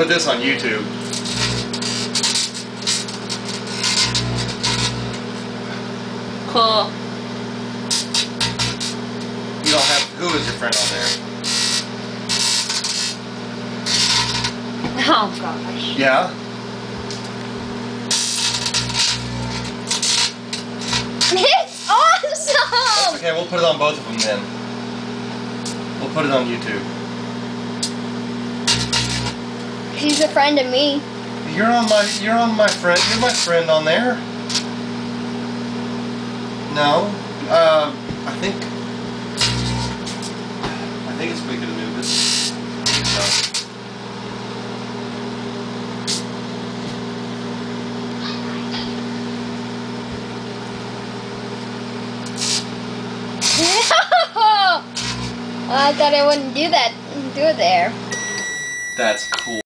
put this on YouTube. Cool. You don't have, who is your friend on there? Oh gosh. Yeah? It's awesome! Okay, we'll put it on both of them then. We'll put it on YouTube. He's a friend of me. You're on my friend, you're my friend on there. No, I think it's quicker to move it. So. I thought I wouldn't do that. Do it there. That's cool.